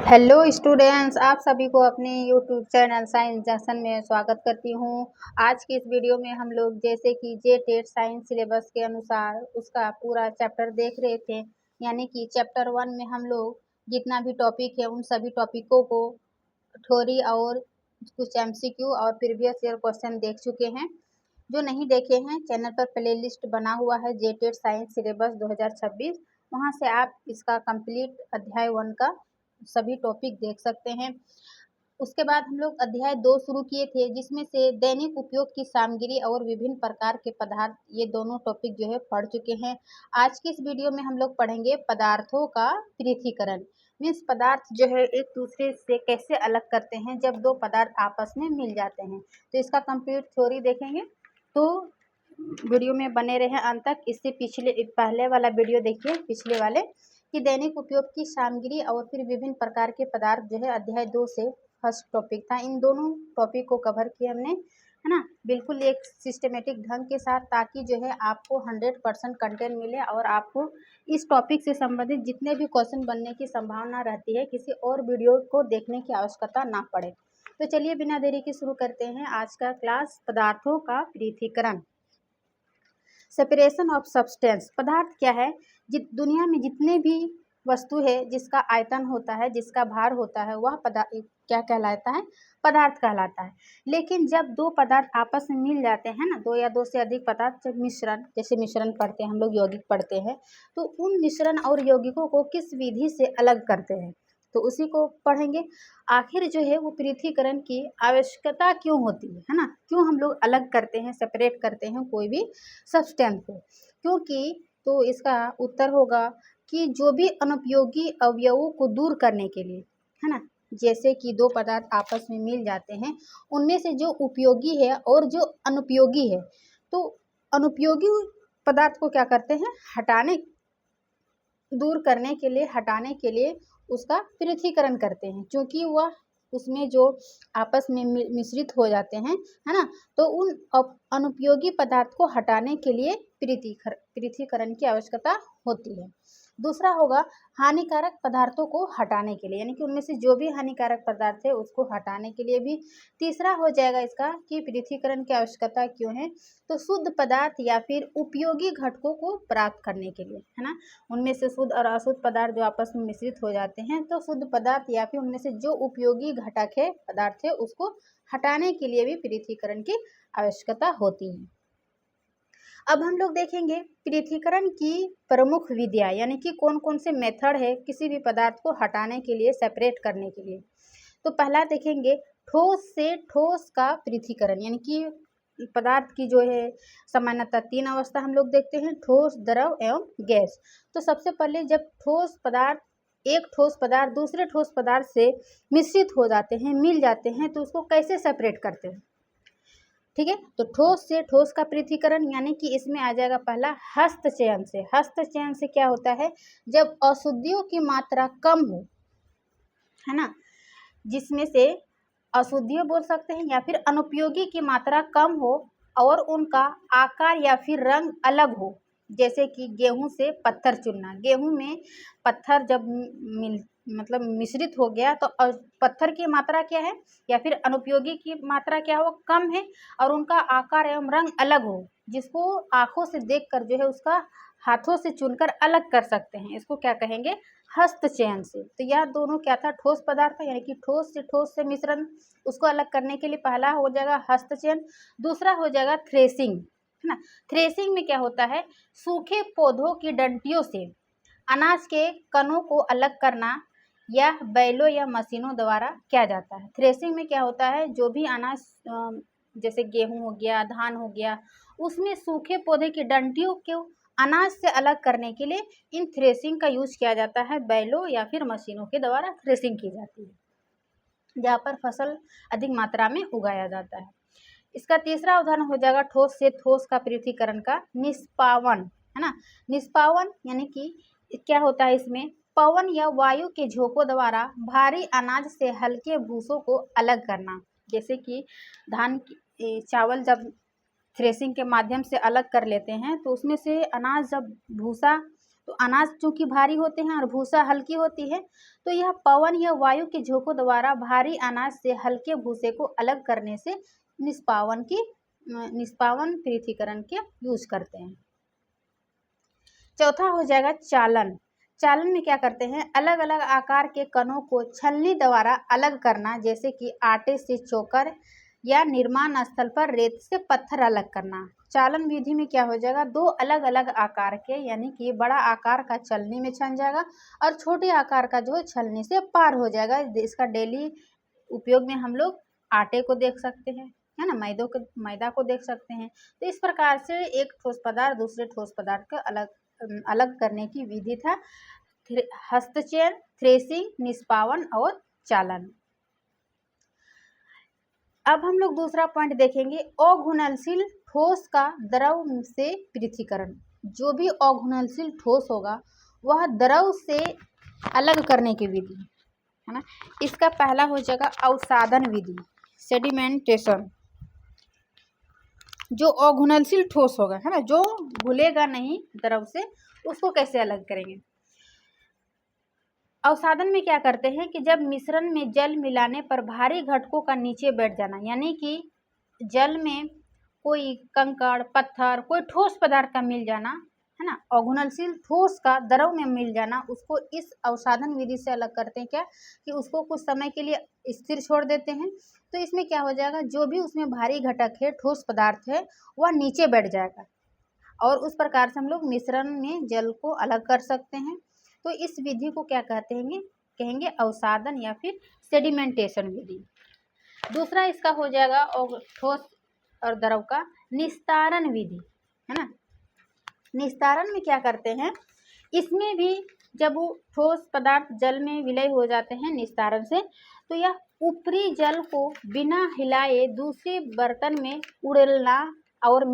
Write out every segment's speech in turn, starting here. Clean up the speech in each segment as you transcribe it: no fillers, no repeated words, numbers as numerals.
Hello students, आप सभी को अपने यूट्यूब चैनल साइंस जंक्शन में स्वागत करती हूँ। आज की इस वीडियो में हम लोग जैसे कि जेटेट साइंस सिलेबस के अनुसार उसका पूरा चैप्टर देख रहे थे, यानी कि चैप्टर 1 में हम लोग जितना भी टॉपिक है उन सभी टॉपिकों को थ्योरी और कुछ एमसीक्यू और प्रीवियस ईयर क्वेश्चन देख चुके हैं। जो नहीं देखे हैं, चैनल पर प्लेलिस्ट बना हुआ है जेटेट साइंस सिलेबस 2026, वहाँ से आप इसका कंप्लीट अध्याय 1 का सभी टॉपिक देख सकते हैं। उसके बाद हम लोग अध्याय 2 शुरू किए थे, जिसमें से दैनिक उपयोग की सामग्री और विभिन्न प्रकार के पदार्थ, ये दोनों टॉपिक जो है पढ़ चुके हैं। आज की इस वीडियो में हम लोग पढ़ेंगे पदार्थों का पृथक्करण, मीन्स पदार्थ जो है एक दूसरे से कैसे अलग करते हैं जब दो पदार्थ आपस में मिल जाते हैं। तो इसका कंप्लीट थ्योरी देखेंगे, तो वीडियो में बने रहें अंत तक। इससे पहले वाला वीडियो देखिए, पिछले वाले, कि दैनिक उपयोग की सामग्री और फिर विभिन्न प्रकार के पदार्थ जो है अध्याय 2 से फर्स्ट टॉपिक था। इन दोनों टॉपिक को कवर किया हमने, है ना, बिल्कुल एक सिस्टमेटिक ढंग के साथ, ताकि जो है आपको 100% कंटेंट मिले और आपको इस टॉपिक से संबंधित जितने भी क्वेश्चन बनने की संभावना रहती है, किसी और वीडियो को देखने की आवश्यकता ना पड़े। तो चलिए बिना देरी के शुरू करते हैं आज का क्लास, पदार्थों का पृथक्करण। Separation of substance. पदार्थ क्या है? दुनिया में जितने भी वस्तु है जिसका आयतन होता है, जिसका भार होता है, वह पदार्थ क्या कहलाता है? पदार्थ कहलाता है। लेकिन जब दो पदार्थ आपस में मिल जाते हैं ना, दो या दो से अधिक पदार्थ, जब मिश्रण, जैसे मिश्रण पढ़ते हैं हम लोग, यौगिक पढ़ते हैं, तो उन मिश्रण और यौगिकों को किस विधि से अलग करते हैं, तो उसी को पढ़ेंगे। आखिर जो है वो पृथक्करण की आवश्यकता क्यों होती है ना, क्यों हम लोग अलग करते हैं, सेपरेट करते हैं कोई भी सब्सटेंस को, क्योंकि, तो इसका उत्तर होगा कि जो भी अनुपयोगी अवयवों को दूर करने के लिए, है ना, जैसे कि दो पदार्थ आपस में मिल जाते हैं, उनमें से जो उपयोगी है और जो अनुपयोगी है, तो अनुपयोगी पदार्थ को क्या करते हैं? दूर करने के लिए, हटाने के लिए उसका पृथक्करण करते हैं, क्योंकि वह उसमें जो आपस में मिश्रित हो जाते हैं, है ना, तो उन अनुपयोगी पदार्थ को हटाने के लिए पृथक्करण की आवश्यकता होती है। दूसरा होगा हानिकारक पदार्थों को हटाने के लिए, यानी कि उनमें से जो भी हानिकारक पदार्थ है उसको हटाने के लिए भी। तीसरा हो जाएगा इसका कि पृथक्करण की आवश्यकता क्यों है, तो शुद्ध पदार्थ या फिर उपयोगी घटकों को प्राप्त करने के लिए, है ना, उनमें से शुद्ध और अशुद्ध पदार्थ जो आपस में मिश्रित हो जाते हैं, तो शुद्ध पदार्थ या फिर उनमें से जो उपयोगी घटक है, पदार्थ है, उसको हटाने के लिए भी पृथक्करण की आवश्यकता होती है। अब हम लोग देखेंगे पृथक्करण की प्रमुख विधियाँ, यानी कि कौन कौन से मेथड है किसी भी पदार्थ को हटाने के लिए, सेपरेट करने के लिए। तो पहला देखेंगे ठोस से ठोस का पृथक्करण, यानी कि पदार्थ की जो है सामान्यतः 3 अवस्था हम लोग देखते हैं, ठोस, द्रव एवं गैस। तो सबसे पहले जब एक ठोस पदार्थ दूसरे ठोस पदार्थ से मिश्रित हो जाते हैं, मिल जाते हैं, तो उसको कैसे सेपरेट करते हैं? ठीक है, तो ठोस से ठोस का पृथक्करण, यानी कि इसमें आ जाएगा पहला हस्तचयन से। हस्तचयन से क्या होता है? जब अशुद्धियों की मात्रा कम हो, है ना, जिसमें से अशुद्धियों बोल सकते हैं या फिर अनुपयोगी की मात्रा कम हो और उनका आकार या फिर रंग अलग हो, जैसे कि गेहूं से पत्थर चुनना। गेहूं में पत्थर जब मिश्रित हो गया, तो पत्थर की मात्रा क्या है या फिर अनुपयोगी की मात्रा क्या हो? कम है, और उनका आकार एवं रंग अलग हो, जिसको आंखों से देखकर जो है उसका हाथों से चुनकर अलग कर सकते हैं, इसको क्या कहेंगे? हस्तचयन से। तो यह दोनों क्या था? ठोस पदार्थ, यानी कि ठोस से मिश्रण, उसको अलग करने के लिए पहला हो जाएगा हस्तचयन। दूसरा हो जाएगा थ्रेसिंग, है ना। थ्रेसिंग में क्या होता है? सूखे पौधों की डंठियों से अनाज के कणों को अलग करना यह बैलों या मशीनों द्वारा किया जाता है। थ्रेसिंग में क्या होता है? जो भी अनाज, जैसे गेहूं हो गया, धान हो गया, उसमें सूखे पौधे की डंठियों को अनाज से अलग करने के लिए इन थ्रेसिंग का यूज किया जाता है। बैलों या फिर मशीनों के द्वारा थ्रेसिंग की जाती है, जहाँ पर फसल अधिक मात्रा में उगाया जाता है। इसका तीसरा उदाहरण हो जाएगा ठोस से ठोस का पृथक्करण का निष्पावन, है ना। निष्पावन यानी कि क्या होता है? इसमें पवन या वायु के झोंकों द्वारा भारी अनाज से हल्के भूसों को अलग करना, जैसे कि चावल जब थ्रेसिंग के माध्यम से अलग कर लेते हैं, तो उसमें से अनाज जब भूसा तो अनाज चूंकि भारी होते हैं और भूसा हल्की होती है, तो यह पवन या वायु के झोंकों द्वारा भारी अनाज से हल्के भूसे को अलग करने से निष्पावन पृथक्करण के यूज करते हैं। चौथा हो जाएगा चालन। चालन में क्या करते हैं, अलग अलग आकार के कणों को छलनी द्वारा अलग करना, जैसे कि आटे से चोकर या निर्माण स्थल पर रेत से पत्थर अलग करना। चालन विधि में क्या हो जाएगा, दो अलग अलग आकार के, यानी कि बड़ा आकार का छलनी में छन जाएगा और छोटे आकार का जो है छलनी से पार हो जाएगा। इसका डेली उपयोग में हम लोग आटे को देख सकते हैं, है ना, मैदा को देख सकते हैं। तो इस प्रकार से एक ठोस पदार्थ दूसरे ठोस पदार्थ को अलग करने की विधि था हस्तचयन, थ्रेसिंग, निष्पावन और चालन। अब हम लोग दूसरा पॉइंट देखेंगे, अघुलनशील ठोस का द्रव से पृथक्करण। जो भी अघुलनशील ठोस होगा वह द्रव से अलग करने की विधि, है ना। इसका पहला हो जाएगा अवसादन विधि, सेडिमेंटेशन। जो अघुलनशील ठोस होगा, है ना, जो घुलेगा नहीं द्रव से, उसको कैसे अलग करेंगे। अवसादन में क्या करते हैं कि जब मिश्रण में जल मिलाने पर भारी घटकों का नीचे बैठ जाना, यानी कि जल में कोई कंकड़, पत्थर, कोई ठोस पदार्थ का मिल जाना, है ना, अघुलनशील ठोस का द्रव में मिल जाना, उसको इस अवसादन विधि से अलग करते हैं। क्या कि उसको कुछ समय के लिए स्थिर छोड़ देते हैं। तो इसमें क्या हो जाएगा, जो भी उसमें भारी घटक है, ठोस पदार्थ है, वह नीचे बैठ जाएगा और उस प्रकार से हम लोग मिश्रण में जल को अलग कर सकते हैं। तो इस विधि को क्या कहेंगे अवसादन या फिर सेडिमेंटेशन विधि। दूसरा इसका हो जाएगा ठोस और द्रव का निस्तारण विधि, है ना। निस्तारण में क्या करते हैं, इसमें भी जब वो ठोस पदार्थ जल में विलय हो जाते हैं निस्तारण से, तो यह ऊपरी जल को बिना हिलाए दूसरे बर्तन में उड़ेलना और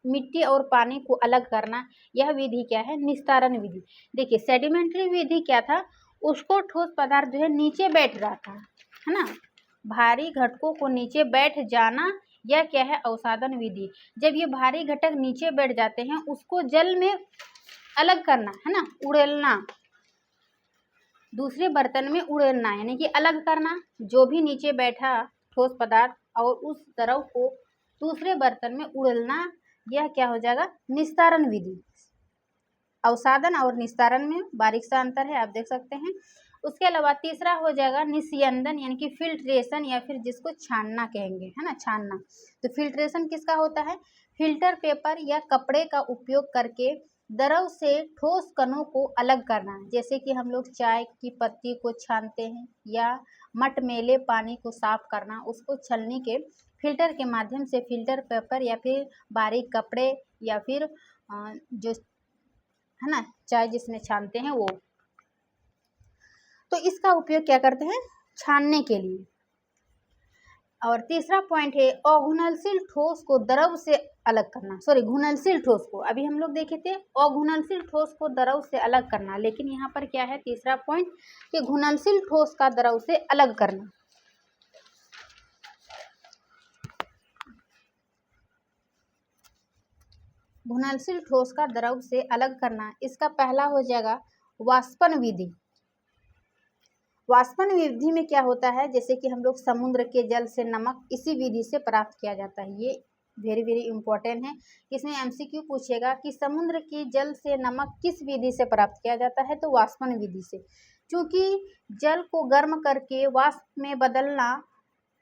मिट्टी और पानी को अलग करना, यह विधि क्या है, निस्तारण विधि। देखिए सेडिमेंट्री विधि क्या था, उसको ठोस पदार्थ जो है नीचे बैठ रहा था, है ना, भारी घटकों को नीचे बैठ जाना, यह क्या है, अवसादन विधि। जब ये भारी घटक नीचे बैठ जाते हैं उसको जल में अलग करना, है ना, उड़ेलना, दूसरे बर्तन में उड़ेलना यानी कि अलग करना, जो भी नीचे बैठा ठोस पदार्थ और उस द्रव को दूसरे बर्तन में उड़ेलना, यह क्या हो जाएगा, निस्तारण विधि। अवसादन और निस्तारण में बारीक सा अंतर है, आप देख सकते हैं। उसके अलावा तीसरा हो जाएगा निस्यंदन, यानी कि फिल्ट्रेशन या फिर जिसको छानना कहेंगे, है ना, छानना। तो फिल्ट्रेशन किसका होता है, फिल्टर पेपर या कपड़े का उपयोग करके द्रव से ठोस कणों को अलग करना, जैसे कि हम लोग चाय की पत्ती को छानते हैं या मटमैले पानी को साफ करना, उसको छलनी के फिल्टर के माध्यम से फिल्टर पेपर या फिर बारीक कपड़े या फिर जो, है ना, चाय जिसमें छानते हैं वो, तो इसका उपयोग क्या करते हैं, छानने के लिए। और तीसरा पॉइंट है अघुलनशील ठोस को द्रव से अलग करना, घुलनशील ठोस को, अभी हम लोग देखे थे अघुलनशील ठोस को द्रव से अलग करना, लेकिन यहाँ पर क्या है तीसरा पॉइंट कि घुलनशील ठोस का द्रव से अलग करना। घुलनशील ठोस का द्रव से अलग करना, इसका पहला हो जाएगा वाष्पन विधि। वाष्पन विधि में क्या होता है, जैसे कि हम लोग समुद्र के जल से नमक इसी विधि से प्राप्त किया जाता है। ये वेरी वेरी इंपॉर्टेंट है, इसमें एमसीक्यू पूछेगा कि समुद्र के जल से नमक किस विधि से प्राप्त किया जाता है, तो वाष्पन विधि से। क्योंकि जल को गर्म करके वाष्प में बदलना,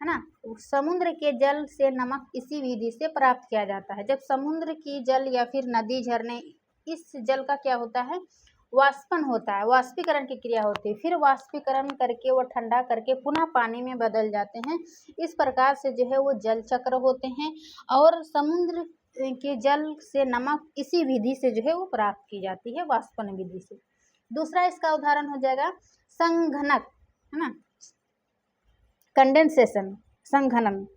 है ना, समुद्र के जल से नमक इसी विधि से प्राप्त किया जाता है। जब समुद्र की जल या फिर नदी, झरने, इस जल का क्या होता है, वाष्पन होता है, वाष्पीकरण की क्रिया होती है, फिर वाष्पीकरण करके वो ठंडा करके पुनः पानी में बदल जाते हैं। इस प्रकार से जो है वो जल चक्र होते हैं और समुद्र के जल से नमक इसी विधि से जो है वो प्राप्त की जाती है, वाष्पन विधि से। दूसरा इसका उदाहरण हो जाएगा संघनक, है ना, कंडेंसेशन, संघनन।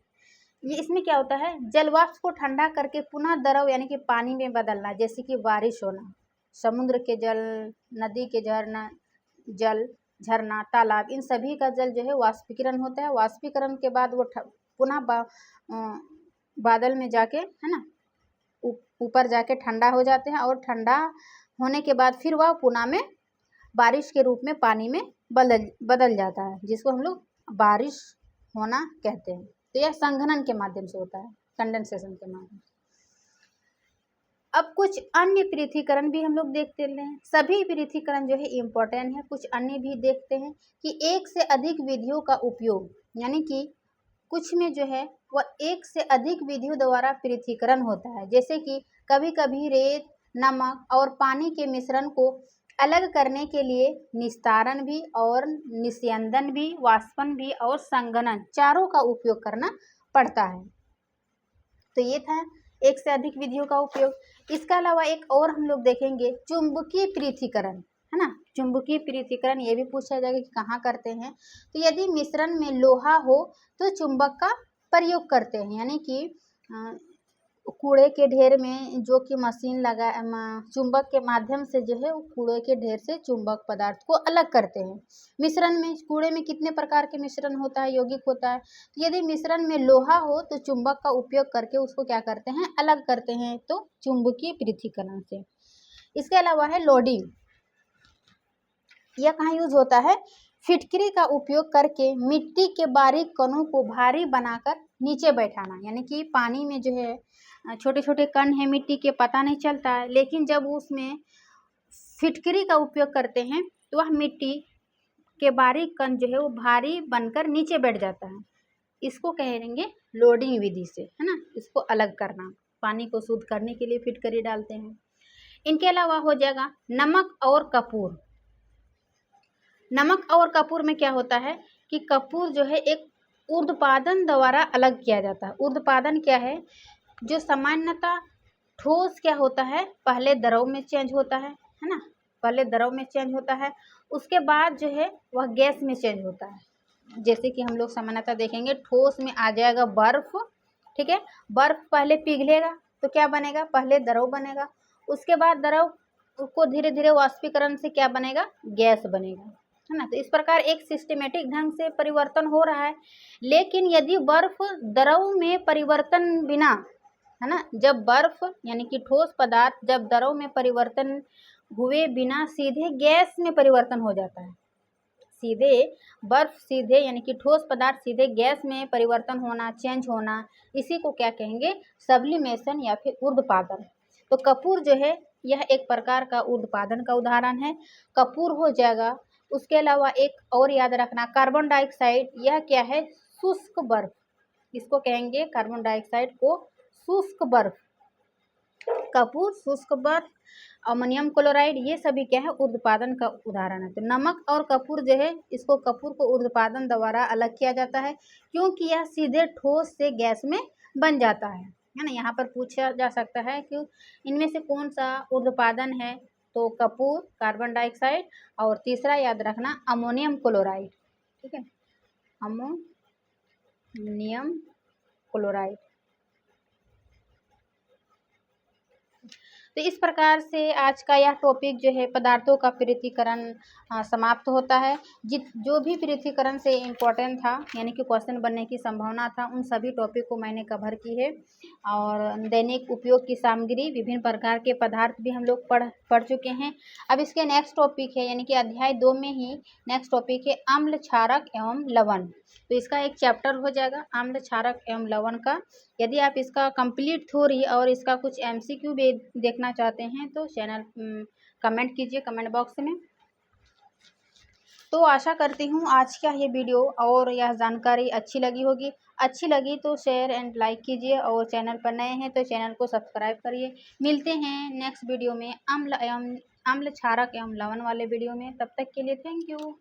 ये इसमें क्या होता है, जलवाष्प को ठंडा करके पुनः द्रव यानी कि पानी में बदलना, जैसे कि बारिश होना, समुद्र के जल, नदी के झरना, तालाब, इन सभी का जल जो है वाष्पीकरण होता है। वाष्पीकरण के बाद वो पुनः बादल में जाके, है ना, ऊपर जाके ठंडा हो जाते हैं और ठंडा होने के बाद फिर वह पुनः में बारिश के रूप में पानी में बदल जाता है, जिसको हम लोग बारिश होना कहते हैं। तो यह संघनन के माध्यम से होता है, कंडेंसेशन के माध्यम से। अब कुछ अन्य पृथक्करण भी हम लोग देखते हैं। सभी पृथक्करण जो है इम्पोर्टेंट है। कुछ अन्य भी देखते हैं कि एक से अधिक विधियों का उपयोग, यानी कि कुछ में जो है वह एक से अधिक विधियों द्वारा पृथक्करण होता है। जैसे कि कभी कभी रेत, नमक और पानी के मिश्रण को अलग करने के लिए निस्तारण भी और निस्यंदन भी, वाष्पन भी और संघनन चारों का उपयोग करना पड़ता है। तो ये था एक से अधिक विधियों का उपयोग। इसके अलावा एक और हम लोग देखेंगे चुंबकीय पृथक्करण, है ना। चुंबकीय पृथक्करण ये भी पूछा जाएगा कि कहाँ करते हैं। तो यदि मिश्रण में लोहा हो तो चुंबक का प्रयोग करते हैं, यानी कि कूड़े के ढेर में जो कि मशीन लगा चुंबक के माध्यम से जो है वो कूड़े के ढेर से चुंबक पदार्थ को अलग करते हैं। मिश्रण में कूड़े में कितने प्रकार के मिश्रण होता है, यौगिक होता है। तो यदि मिश्रण में लोहा हो तो चुंबक का उपयोग करके उसको क्या करते हैं, अलग करते हैं, तो चुंबकीय पृथक्करण से। इसके अलावा है लोडिंग। यह कहाँ यूज होता है, फिटकरी का उपयोग करके मिट्टी के बारीक कणों को भारी बनाकर नीचे बैठाना, यानी कि पानी में जो है छोटे छोटे कण है मिट्टी के, पता नहीं चलता है, लेकिन जब उसमें फिटकरी का उपयोग करते हैं तो वह मिट्टी के बारीक कण जो है वो भारी बनकर नीचे बैठ जाता है। इसको कहेंगे लोडिंग विधि से, है ना। इसको अलग करना, पानी को शुद्ध करने के लिए फिटकरी डालते हैं। इनके अलावा हो जाएगा नमक और कपूर। नमक और कपूर में क्या होता है कि कपूर जो है एक ऊर्ध्वपादन द्वारा अलग किया जाता है। ऊर्ध्वपादन क्या है, जो सामान्यतः ठोस क्या होता है, पहले द्रव में चेंज होता है ना। पहले द्रव में चेंज होता है, उसके बाद जो है वह गैस में चेंज होता है। जैसे कि हम लोग सामान्यतः देखेंगे ठोस में आ जाएगा बर्फ, ठीक है। बर्फ पहले पिघलेगा तो क्या बनेगा, पहले द्रव बनेगा, उसके बाद द्रव को धीरे धीरे वाष्पीकरण से क्या बनेगा, गैस बनेगा, है ना। तो इस प्रकार एक सिस्टमेटिक ढंग से परिवर्तन हो रहा है। लेकिन यदि बर्फ द्रव में परिवर्तन बिना, है ना, जब बर्फ यानी कि ठोस पदार्थ जब द्रव में परिवर्तन हुए बिना सीधे गैस में परिवर्तन हो जाता है, सीधे बर्फ सीधे यानी कि ठोस पदार्थ सीधे गैस में परिवर्तन होना, चेंज होना, इसी को क्या कहेंगे, सब्लिमेशन या फिर ऊर्ध्वपादन। तो कपूर जो है यह एक प्रकार का ऊर्ध्वपादन का उदाहरण है, कपूर हो जाएगा। उसके अलावा एक और याद रखना, कार्बन डाइऑक्साइड, यह क्या है, शुष्क बर्फ, इसको कहेंगे कार्बन डाइऑक्साइड को शुष्क बर्फ। कपूर, शुष्क बर्फ, अमोनियम क्लोराइड, ये सभी क्या है, ऊर्ध्वपादन का उदाहरण है। तो नमक और कपूर जो है, इसको कपूर को ऊर्ध्वपादन द्वारा अलग किया जाता है, क्योंकि यह सीधे ठोस से गैस में बन जाता है ना। यहाँ पर पूछा जा सकता है कि इनमें से कौन सा ऊर्ध्वपादन है, तो कपूर, कार्बन डाइऑक्साइड, और तीसरा याद रखना अमोनियम क्लोराइड, ठीक है, अमोनियम क्लोराइड। तो इस प्रकार से आज का यह टॉपिक जो है पदार्थों का पृथक्करण समाप्त होता है। जो भी पृथक्करण से इम्पोर्टेंट था, यानी कि क्वेश्चन बनने की संभावना था, उन सभी टॉपिक को मैंने कवर की है। और दैनिक उपयोग की सामग्री, विभिन्न प्रकार के पदार्थ भी हम लोग पढ़ चुके हैं। अब इसके नेक्स्ट टॉपिक है, यानी कि अध्याय 2 में ही नेक्स्ट टॉपिक है अम्ल, क्षारक एवं लवण। तो इसका एक चैप्टर हो जाएगा अम्ल, क्षारक एवं लवण का। यदि आप इसका कंप्लीट थ्योरी और इसका कुछ MCQ भी देखना चाहते हैं तो चैनल कमेंट कीजिए कमेंट बॉक्स में। तो आशा करती हूँ आज का ये वीडियो और यह जानकारी अच्छी लगी होगी। अच्छी लगी तो शेयर एंड लाइक कीजिए, और चैनल पर नए हैं तो चैनल को सब्सक्राइब करिए। मिलते हैं नेक्स्ट वीडियो में अम्ल, क्षारक एवं लवण वाले वीडियो में। तब तक के लिए थैंक यू।